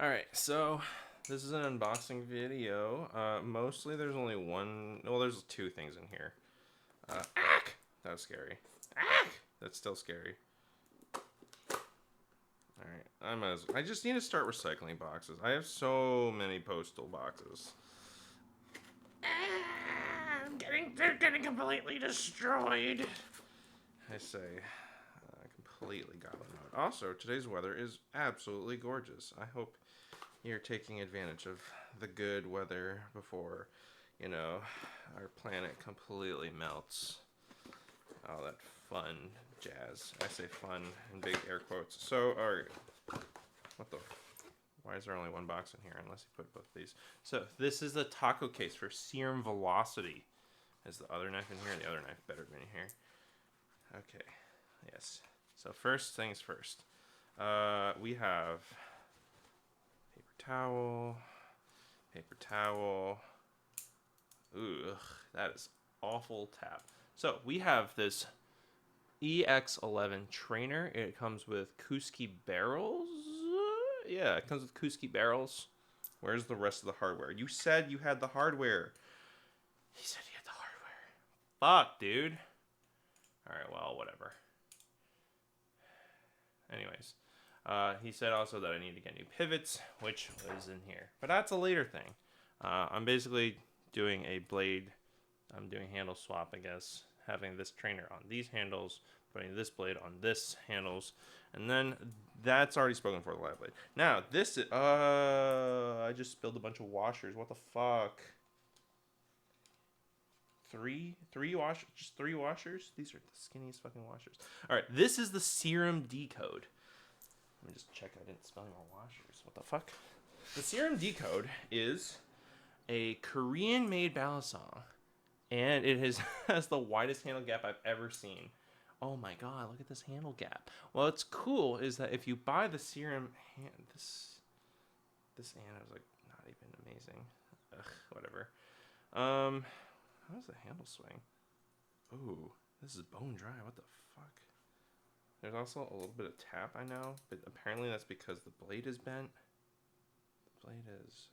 Alright, so this is an unboxing video. Mostly there's only one, well, there's two things in here. Ack! That was scary. Ack! That's still scary. Alright, I just need to start recycling boxes. I have so many postal boxes. They're getting completely destroyed. I say, completely got them out. Also, today's weather is absolutely gorgeous. I hope you're taking advantage of the good weather before, you know, our planet completely melts. All that fun jazz. I say fun in big air quotes. So, alright. Why is there only one box in here unless you put both these? So, this is the taco case for Serum Velocity. Is the other knife in here? The other knife better be in here. Okay. Yes. So, first things first. We have paper towel. Ugh, that is awful tap. So we have this EX11 trainer. It comes with Kuski barrels. Yeah, it comes with Kuski barrels. Where's the rest of the hardware? You said you had the hardware. He said he had the hardware. Fuck, dude. Alright, well, whatever. Anyways. He said also that I need to get new pivots, which was in here. But that's a later thing. I'm basically doing a blade. I'm doing handle swap, I guess. Having this trainer on these handles, putting this blade on this handles, and then that's already spoken for the live blade. Now, this is, I just spilled a bunch of washers. What the fuck? Just three washers? These are the skinniest fucking washers. Alright, this is the Serum Decode. Let me just check I didn't spill any more washers. What the fuck? The Serum Decode is a Korean-made Balisong, and it has the widest handle gap I've ever seen. Oh my god, look at this handle gap. Well, what's cool is that if you buy the Serum this hand is like not even amazing. Ugh, whatever. How does the handle swing? Ooh, this is bone dry. What the fuck? There's also a little bit of tap, I know, but apparently that's because the blade is bent. Is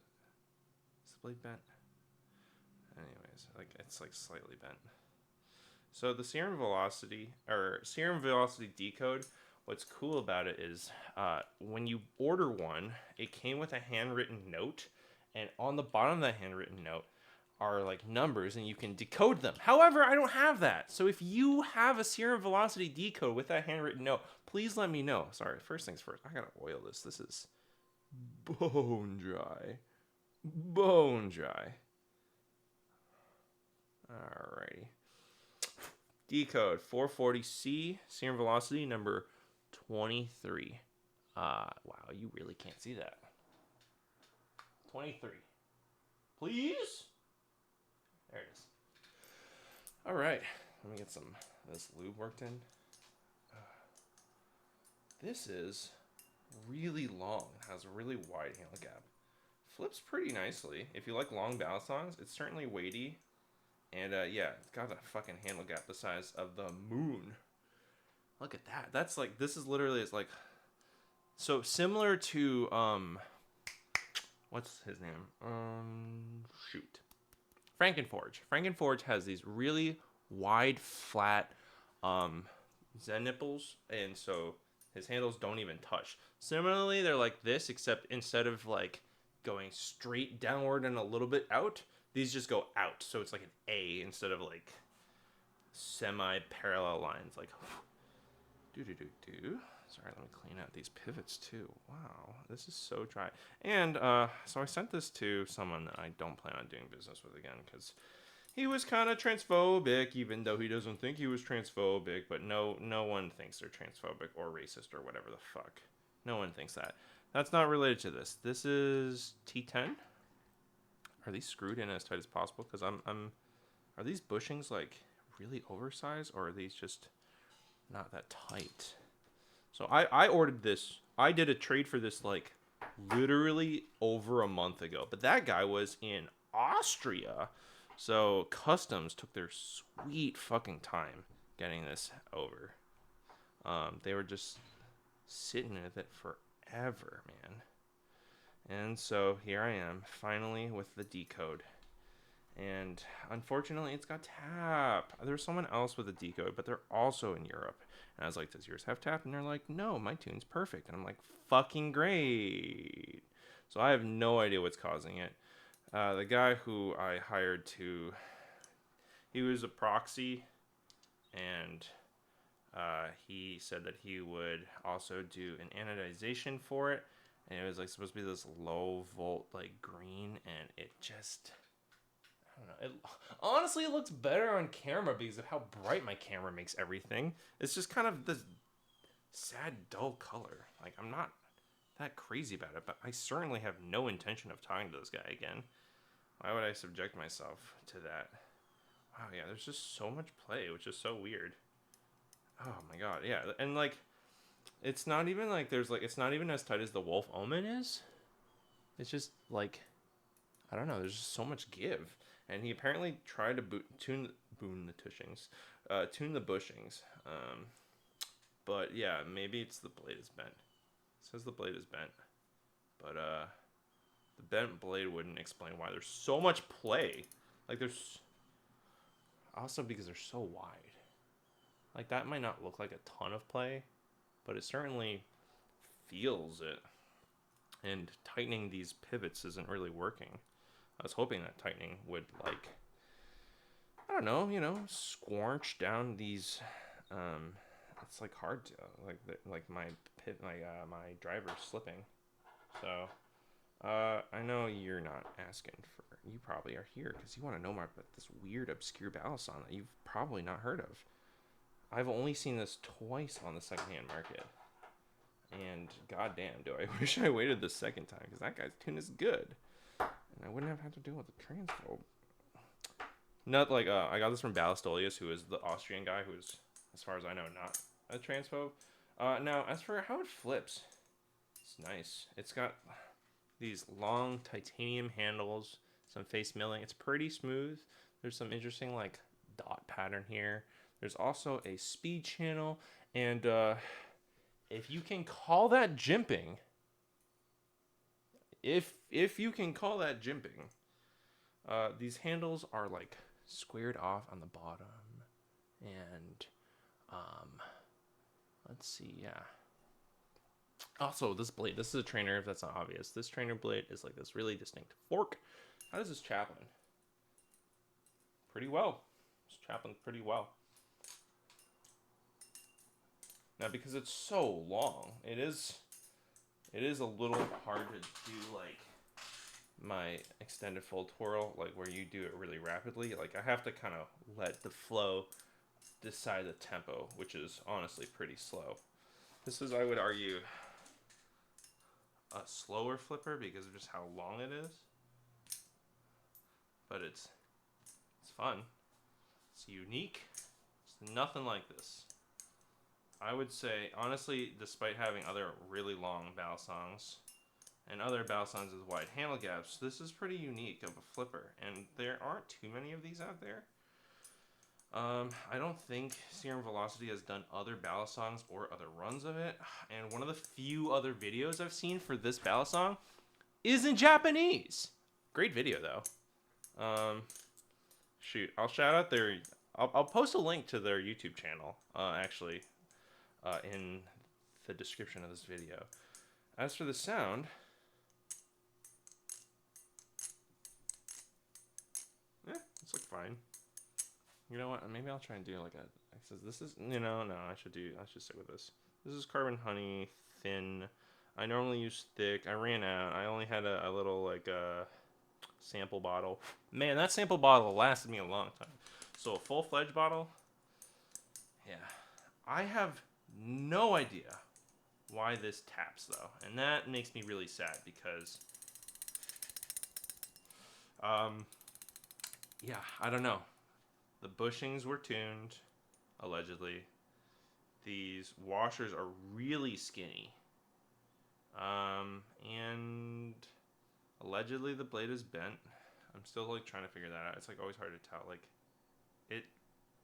the blade bent? Anyways, like it's like slightly bent. So the Serum Velocity Decode, what's cool about it is when you order one, it came with a handwritten note, and on the bottom of that handwritten note are like numbers and you can decode them. However, I don't have that. So if you have a Serum Velocity Decode with that handwritten note, please let me know. Sorry, first things first. I gotta oil this. This is bone dry. Bone dry. Alrighty. Decode 440C, Serum Velocity number 23. Wow, you really can't see that. 23. Please? There it is. Alright, let me get some of this lube worked in. This is really long. It has a really wide handle gap. Flips pretty nicely. If you like long Balisongs, it's certainly weighty. And yeah, it's got a fucking handle gap the size of the moon. Look at that. That's like, this is literally, it's like, so similar to, what's his name? Shoot. Frankenforge. Frankenforge has these really wide, flat Zen nipples, and so his handles don't even touch. Similarly, they're like this, except instead of like going straight downward and a little bit out, these just go out. So it's like an A instead of like semi-parallel lines. Like, do-do-do-do. Sorry, let me clean out these pivots too. Wow, this is so dry. And so I sent this to someone that I don't plan on doing business with again because he was kind of transphobic, even though he doesn't think he was transphobic. But no one thinks they're transphobic or racist or whatever the fuck. No one thinks that. That's not related to this. This is T10. Are these screwed in as tight as possible? Because are these bushings like really oversized, or are these just not that tight? So I ordered this. I did a trade for this like literally over a month ago. But that guy was in Austria. So customs took their sweet fucking time getting this over. They were just sitting with it forever, man. And so here I am, finally with the Decode. And unfortunately, it's got tap. There's someone else with a Decode, but they're also in Europe. And I was like, does yours have tap? And they're like, no, my tune's perfect. And I'm like, fucking great. So I have no idea what's causing it. The guy who I hired he was a proxy, and he said that he would also do an anodization for it. And it was like supposed to be this low volt like green, and it just, I don't know. Honestly, it looks better on camera because of how bright my camera makes everything. It's just kind of this sad, dull color. Like, I'm not that crazy about it, but I certainly have no intention of talking to this guy again. Why would I subject myself to that? Wow, yeah, there's just so much play, which is so weird. Oh my god, yeah, and like, it's not even like it's not even as tight as the Wolf Omen is. It's just like, I don't know, there's just so much give. And he apparently tried to tune the bushings. But yeah, maybe it's the blade is bent. It says the blade is bent, but the bent blade wouldn't explain why there's so much play. Like, there's also because they're so wide. Like, that might not look like a ton of play, but it certainly feels it. And tightening these pivots isn't really working. I was hoping that tightening would, like, I don't know, squarch down these. It's like hard to like my driver's slipping. So I know you're not asking for. You probably are here because you want to know more about this weird, obscure Balisong that you've probably not heard of. I've only seen this twice on the secondhand market. And goddamn, do I wish I waited the second time, because that guy's tune is good, and I wouldn't have had to deal with the transphobe. Not like I got this from Balistolius, who is the Austrian guy, who is, as far as I know, not a transphobe. Now, as for how it flips, it's nice. It's got these long titanium handles, some face milling. It's pretty smooth. There's some interesting like dot pattern here. There's also a speed channel, and if you can call that jimping, if you can call that jimping, these handles are like squared off on the bottom, and let's see, yeah. Also, this blade, this is a trainer, if that's not obvious. This trainer blade is like this really distinct fork. How does this chaplain? Pretty well. This chaplain pretty well. Now, because it's so long, it is a little hard to do like my extended full twirl, like where you do it really rapidly. Like, I have to kind of let the flow decide the tempo, which is honestly pretty slow. This is, I would argue, a slower flipper because of just how long it is. But it's fun. It's unique. It's nothing like this. I would say, honestly, despite having other really long Balisongs and other Balisongs with wide handle gaps, this is pretty unique of a flipper, and there aren't too many of these out there. I don't think Serum Velocity has done other Balisongs or other runs of it, and one of the few other videos I've seen for this Balisong is in Japanese. Great video, though. Shoot, I'll shout out their... I'll post a link to their YouTube channel, actually, in the description of this video. As for the sound, it's like fine. You know what? Maybe I'll try and do like a. It says this is no. I should stick with this. This is Carbon Honey thin. I normally use thick. I ran out. I only had a little like sample bottle. Man, that sample bottle lasted me a long time. So a full-fledged bottle. Yeah, I have no idea why this taps though, and that makes me really sad because yeah, I don't know. The bushings were tuned, allegedly. These washers are really skinny, and allegedly the blade is bent. I'm still like trying to figure that out. It's like always hard to tell. Like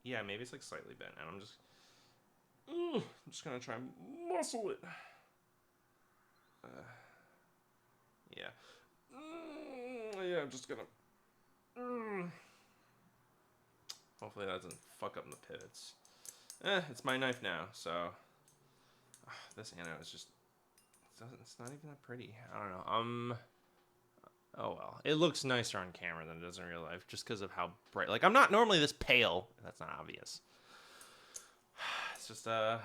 yeah, maybe it's like slightly bent, and I'm just gonna try and muscle it. Yeah, I'm just gonna... Hopefully that doesn't fuck up the pivots. It's my knife now, so... this anode is just... It's not even that pretty. I don't know. Oh well. It looks nicer on camera than it does in real life, just because of how bright... Like, I'm not normally this pale. That's not obvious. It's just, how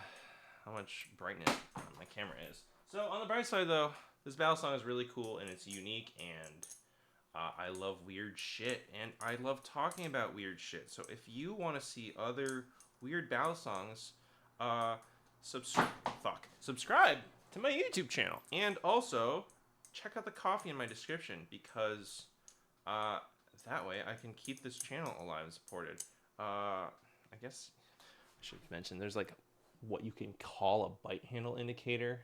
much brightness my camera is. So, on the bright side, though, this Balisong is really cool, and it's unique, and I love weird shit, and I love talking about weird shit. So, if you want to see other weird Balisongs, subscribe to my YouTube channel, and also check out the coffee in my description, because that way I can keep this channel alive and supported. I guess I should mention there's like what you can call a bite handle indicator.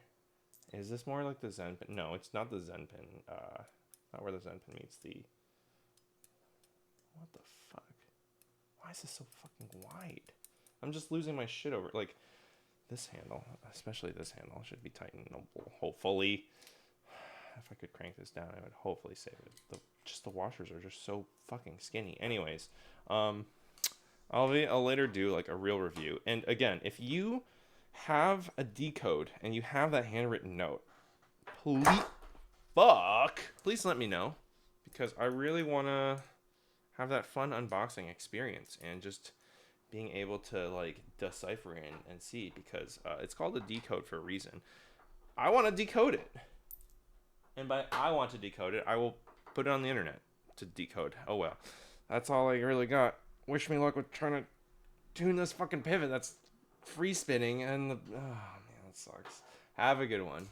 Is this more like the Zen pin? No, it's not the Zen pin. Not where the Zen pin meets the... What the fuck? Why is this so fucking wide? I'm just losing my shit over... Like, this handle, especially this handle, should be tightened. Hopefully. If I could crank this down, I would hopefully save it. Just the washers are just so fucking skinny. Anyways, I'll later do like a real review. And again, if you have a Decode and you have that handwritten note, please let me know, because I really want to have that fun unboxing experience and just being able to like decipher and see, because it's called a Decode for a reason. I want to decode it. And by I want to decode it, I will put it on the internet to decode. Oh well. That's all I really got. Wish me luck with trying to tune this fucking pivot that's free spinning, and oh man, that sucks. Have a good one.